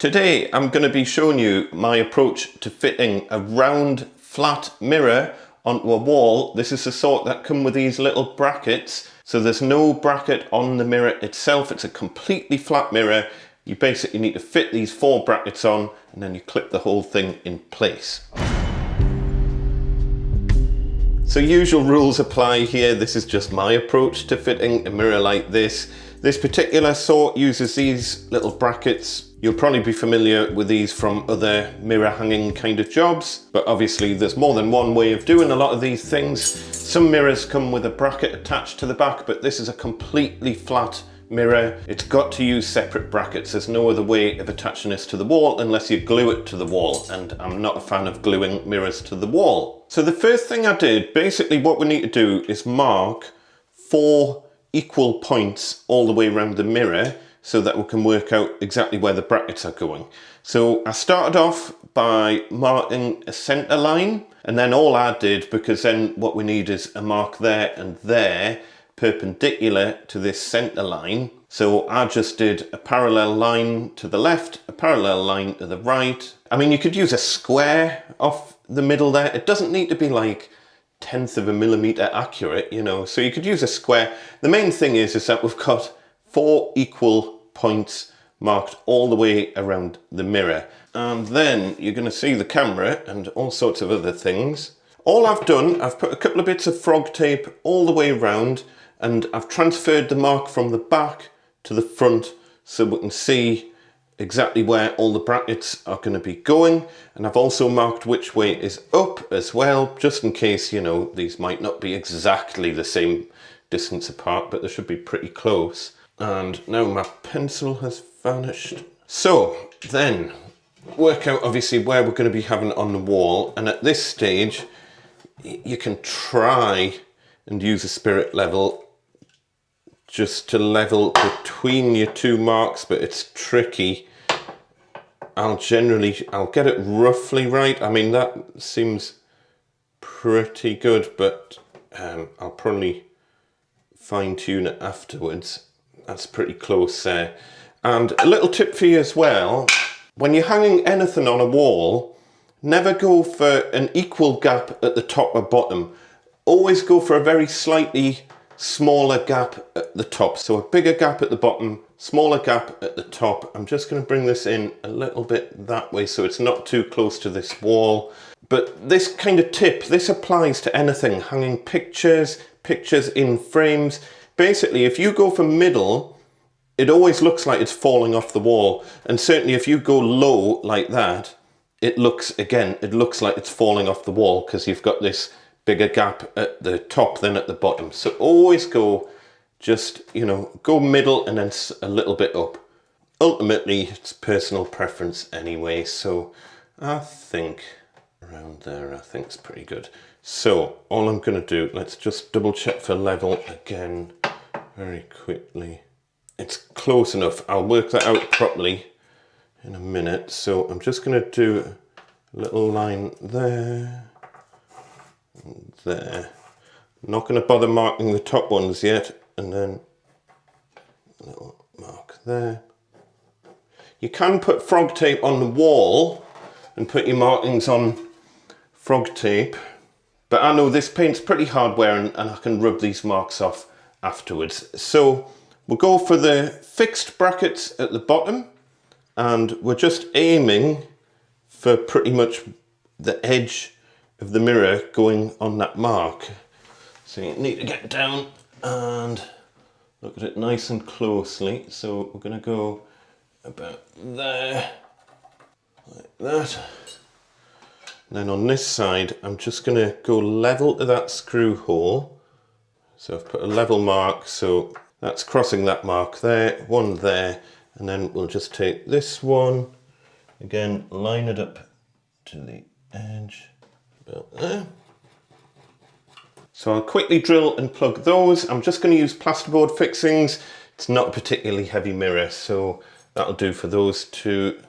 Today I'm going to be showing you my approach to fitting a round flat mirror onto a wall. This is the sort that come with these little brackets, so there's no bracket on the mirror itself. It's a completely flat mirror. You basically need to fit these 4 brackets on and then you clip the whole thing in place. So usual rules apply here. This is just my approach to fitting a mirror like this. This particular sort uses these little brackets. You'll probably be familiar with these from other mirror hanging kind of jobs, but obviously there's more than one way of doing a lot of these things. Some mirrors come with a bracket attached to the back, but this is a completely flat mirror. It's got to use separate brackets. There's no other way of attaching this to the wall unless you glue it to the wall, and I'm not a fan of gluing mirrors to the wall. So the first thing I did, basically what we need to do is mark 4 equal points all the way around the mirror so that we can work out exactly where the brackets are going. So I started off by marking a center line, and then all I did, because then what we need is a mark there and there perpendicular to this center line. So I just did a parallel line to the left, a parallel line to the right. I mean, you could use a square off the middle there. It doesn't need to be like 1/10 of a millimeter accurate, you know, so you could use a square. The main thing is that we've got 4 equal points marked all the way around the mirror. And then you're going to see the camera and all sorts of other things. All I've done, I've put a couple of bits of frog tape all the way around, and I've transferred the mark from the back to the front so we can see exactly where all the brackets are going to be going. And I've also marked which way is up as well, just in case, you know, these might not be exactly the same distance apart, but they should be pretty close. And now my pencil has vanished. So then work out obviously where we're going to be having it on the wall, and at this stage you can try and use a spirit level just to level between your 2 marks, but it's tricky. I'll get it roughly right. I mean, that seems pretty good, but I'll probably fine tune it afterwards. That's pretty close there. And a little tip for you as well, when you're hanging anything on a wall, never go for an equal gap at the top or bottom. Always go for a very slightly smaller gap at the top. So a bigger gap at the bottom, smaller gap at the top. I'm just going to bring this in a little bit that way so it's not too close to this wall. But this kind of tip, this applies to anything, hanging pictures, pictures in frames. Basically, if you go for middle, it always looks like it's falling off the wall. And certainly if you go low like that, it looks like it's falling off the wall because you've got this bigger gap at the top than at the bottom. So always go just, you know, go middle and then a little bit up. Ultimately, it's personal preference anyway, so I think around there, I think it's pretty good. So all I'm going to do, let's just double check for level again very quickly. It's close enough. I'll work that out properly in a minute. So I'm just going to do a little line there. There. I'm not going to bother marking the top ones yet, and then a little mark there. You can put frog tape on the wall and put your markings on frog tape, but I know this paint's pretty hard wearing and I can rub these marks off afterwards. So we'll go for the fixed brackets at the bottom, and we're just aiming for pretty much the edge of the mirror going on that mark. So you need to get down and look at it nice and closely. So we're going to go about there, like that. And then on this side, I'm just going to go level to that screw hole. So I've put a level mark, so that's crossing that mark there, one there, and then we'll just take this one, again, line it up to the edge. About there. So I'll quickly drill and plug those. I'm just going to use plasterboard fixings. It's not a particularly heavy mirror, so that'll do for those 2.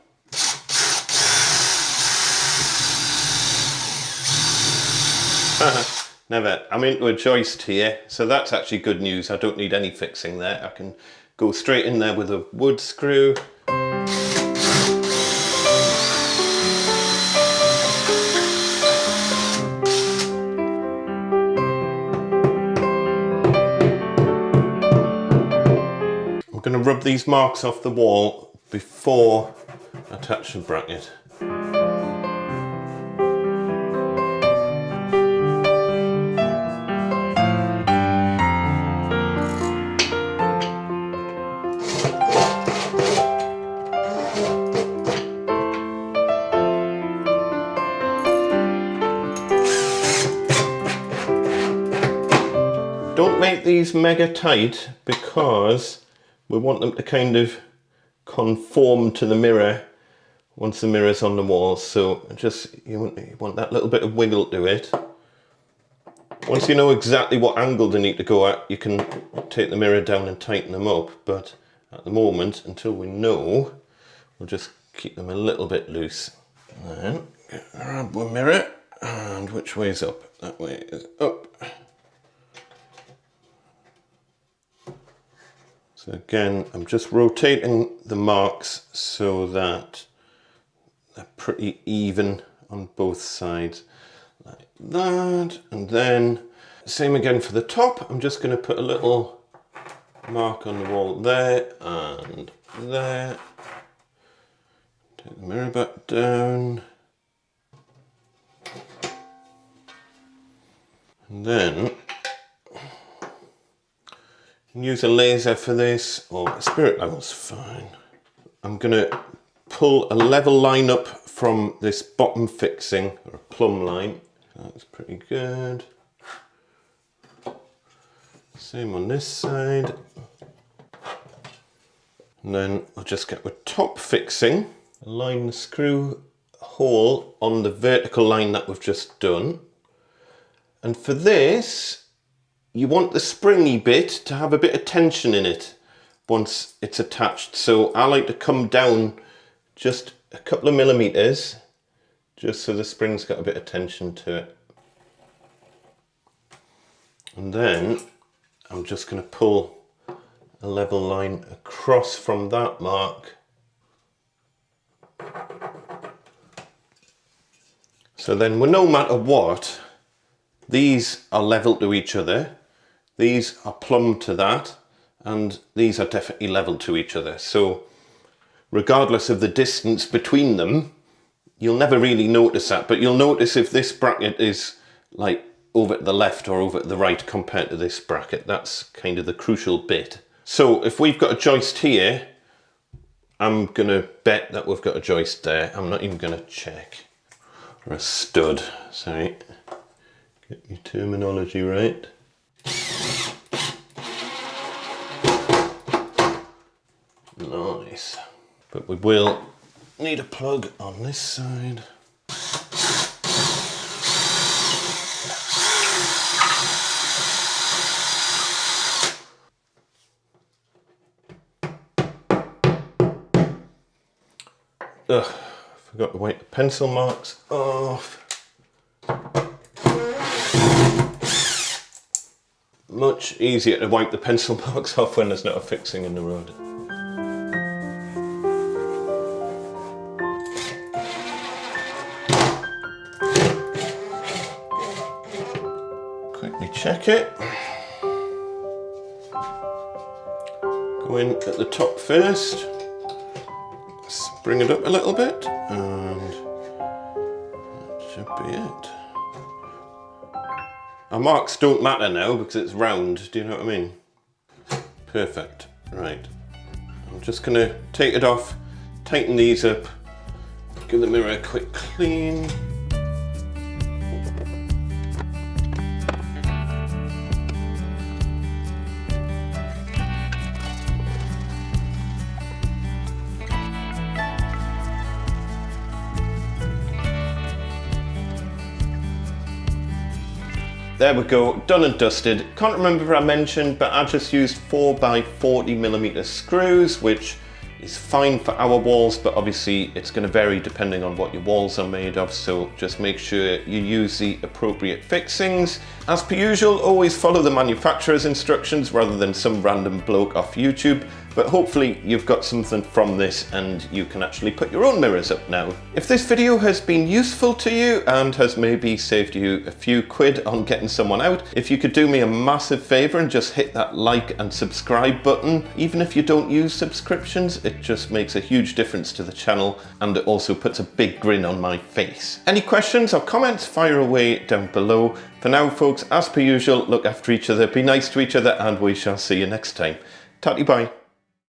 Never. I'm into a joist here, so that's actually good news. I don't need any fixing there. I can go straight in there with a wood screw. these marks off the wall before I attach the bracket. Don't make these mega tight because we want them to kind of conform to the mirror once the mirror's on the wall. So just, you want that little bit of wiggle to it. Once you know exactly what angle they need to go at, you can take the mirror down and tighten them up. But at the moment, until we know, we'll just keep them a little bit loose. Then grab the mirror, and which way is up? That way is up. So again, I'm just rotating the marks so that they're pretty even on both sides, like that. And then same again for the top. I'm just going to put a little mark on the wall there and there. Take the mirror back down. And then use a laser for this, or a spirit level's fine. I'm gonna pull a level line up from this bottom fixing, or a plumb line. That's pretty good. Same on this side. And then I'll just get the top fixing, align the screw hole on the vertical line that we've just done. And for this, you want the springy bit to have a bit of tension in it once it's attached. So I like to come down just a couple of millimeters, just so the spring's got a bit of tension to it. And then I'm just going to pull a level line across from that mark. So then, no matter what, these are level to each other. These are plumb to that, and these are definitely level to each other. So regardless of the distance between them, you'll never really notice that, but you'll notice if this bracket is like over to the left or over to the right compared to this bracket. That's kind of the crucial bit. So if we've got a joist here, I'm gonna bet that we've got a joist there. I'm not even gonna check. Or a stud, sorry. Get your terminology right. Nice. But we will need a plug on this side. Ugh, forgot to wipe the pencil marks off. Much easier to wipe the pencil marks off when there's not a fixing in the road. Quickly check it. Go in at the top first. Bring it up a little bit, and that should be it. Our marks don't matter now because it's round, do you know what I mean? Perfect, right. I'm just gonna take it off, tighten these up, give the mirror a quick clean. There we go, done and dusted. Can't remember if I mentioned, but I just used 4x40mm screws, which is fine for our walls, but obviously it's going to vary depending on what your walls are made of, so just make sure you use the appropriate fixings. As per usual, always follow the manufacturer's instructions rather than some random bloke off YouTube. But hopefully you've got something from this and you can actually put your own mirrors up now. If this video has been useful to you and has maybe saved you a few quid on getting someone out, if you could do me a massive favour and just hit that like and subscribe button. Even if you don't use subscriptions, it just makes a huge difference to the channel, and it also puts a big grin on my face. Any questions or comments, fire away down below. For now folks, as per usual, look after each other, be nice to each other, and we shall see you next time. Tatty bye.